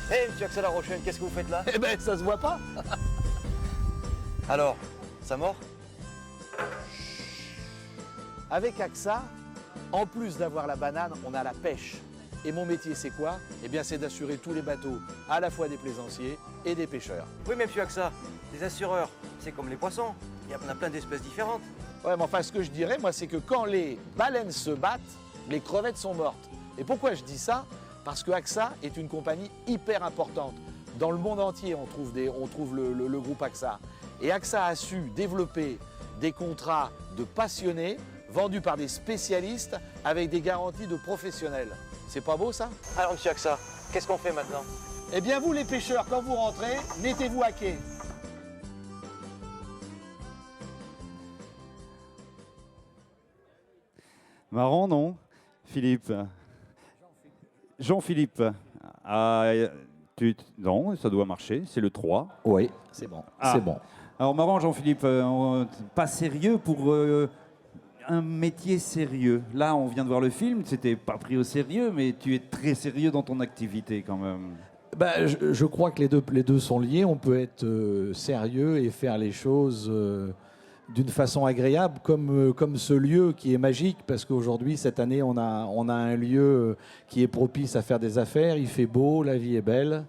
Hé, monsieur Axel La Rochelle, qu'est-ce que vous faites là? Eh ben, ça se voit pas. Alors, ça mord? Avec AXA, en plus d'avoir la banane, on a la pêche. Et mon métier, c'est quoi? Eh bien, c'est d'assurer tous les bateaux, à la fois des plaisanciers et des pêcheurs. Oui, mais monsieur Axa, les assureurs, c'est comme les poissons. Il y en a plein d'espèces différentes. Ouais, mais enfin, ce que je dirais, moi, c'est que quand les baleines se battent, les crevettes sont mortes. Et pourquoi je dis ça? Parce que AXA est une compagnie hyper importante. Dans le monde entier, on trouve le groupe AXA. Et AXA a su développer des contrats de passionnés vendus par des spécialistes avec des garanties de professionnels. C'est pas beau, ça? Alors, monsieur Axa, qu'est-ce qu'on fait maintenant? Eh bien, vous, les pêcheurs, quand vous rentrez, mettez-vous à quai. Marrant, non, Philippe? Jean-Philippe. Ah, non, ça doit marcher, c'est le 3. Oui, c'est bon, Ah. c'est bon. Alors, marrant, Jean-Philippe, pas sérieux pour un métier sérieux. Là, on vient de voir le film, c'était pas pris au sérieux, mais tu es très sérieux dans ton activité quand même. Ben, je crois que les deux sont liés. On peut être sérieux et faire les choses d'une façon agréable, comme ce lieu qui est magique, parce qu'aujourd'hui, cette année, on a un lieu qui est propice à faire des affaires. Il fait beau, la vie est belle,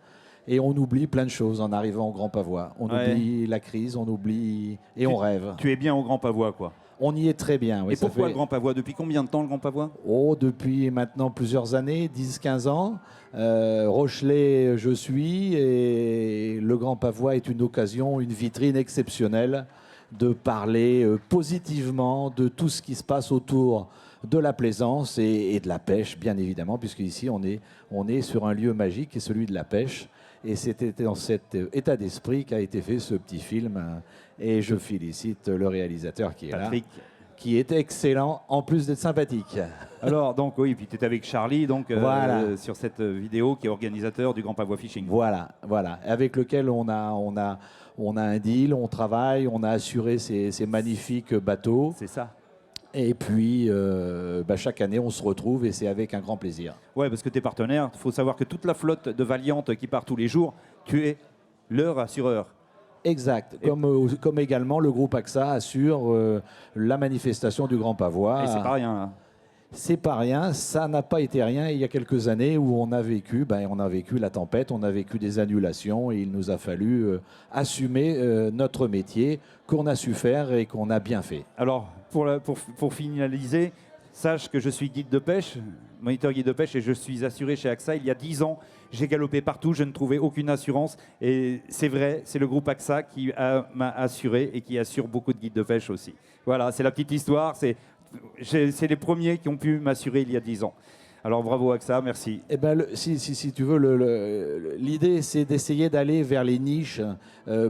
et on oublie plein de choses en arrivant au Grand Pavois. On oublie la crise, on oublie et on rêve. Tu es bien au Grand Pavois, quoi. On y est très bien. Oui, Et pourquoi le Grand Pavois? Depuis combien de temps le Grand Pavois? Oh, depuis maintenant plusieurs années, 10-15 ans. Rochelet, je suis, et le Grand Pavois est une occasion, une vitrine exceptionnelle de parler positivement de tout ce qui se passe autour de la plaisance et de la pêche, bien évidemment, puisque ici on est sur un lieu magique qui est celui de la pêche. Et c'était dans cet état d'esprit qu'a été fait ce petit film. Et je félicite le réalisateur qui est Patrick. là, qui est excellent, en plus d'être sympathique. Alors, donc, oui, puis tu étais avec Charlie, donc, Voilà. sur cette vidéo, qui est organisateur du Grand Pavois Fishing. Voilà, avec lequel on a un deal, on travaille, on a assuré ces magnifiques bateaux. C'est ça. Et puis, chaque année, on se retrouve et c'est avec un grand plaisir. Ouais, parce que tu es partenaire. Il faut savoir que toute la flotte de Valiante qui part tous les jours, tu es leur assureur. Exact, comme également le groupe AXA assure la manifestation du Grand Pavois. Et c'est pas rien, là. C'est pas rien, ça n'a pas été rien. Il y a quelques années où on a vécu la tempête, on a vécu des annulations et il nous a fallu assumer notre métier qu'on a su faire et qu'on a bien fait. Alors, pour finaliser, sache que je suis guide de pêche, moniteur guide de pêche, et je suis assuré chez AXA. Il y a 10 ans, j'ai galopé partout, je ne trouvais aucune assurance. Et c'est vrai, c'est le groupe AXA qui m'a assuré et qui assure beaucoup de guides de pêche aussi. Voilà, c'est la petite histoire. C'est les premiers qui ont pu m'assurer il y a 10 ans. Alors bravo AXA, merci. Eh ben, si tu veux, l'idée c'est d'essayer d'aller vers les niches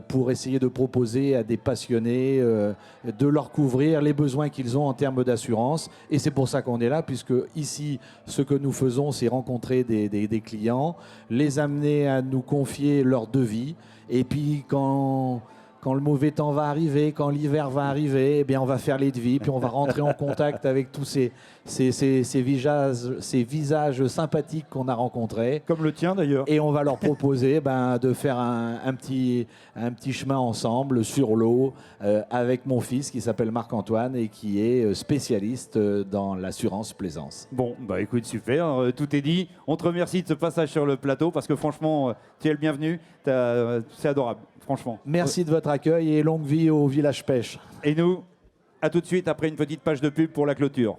pour essayer de proposer à des passionnés de leur couvrir les besoins qu'ils ont en termes d'assurance. Et c'est pour ça qu'on est là, puisque ici, ce que nous faisons, c'est rencontrer des clients, les amener à nous confier leur devis. Et puis quand le mauvais temps va arriver, quand l'hiver va arriver, eh bien on va faire les devis, puis on va rentrer en contact avec tous ces visages sympathiques qu'on a rencontrés. Comme le tien d'ailleurs. Et on va leur proposer de faire un petit chemin ensemble sur l'eau avec mon fils qui s'appelle Marc-Antoine et qui est spécialiste dans l'assurance plaisance. Bon, bah écoute, super, tout est dit. On te remercie de ce passage sur le plateau parce que franchement, tu es le bienvenu. C'est adorable, franchement. Merci de votre accueil et longue vie au village pêche. Et nous, à tout de suite après une petite page de pub pour la clôture.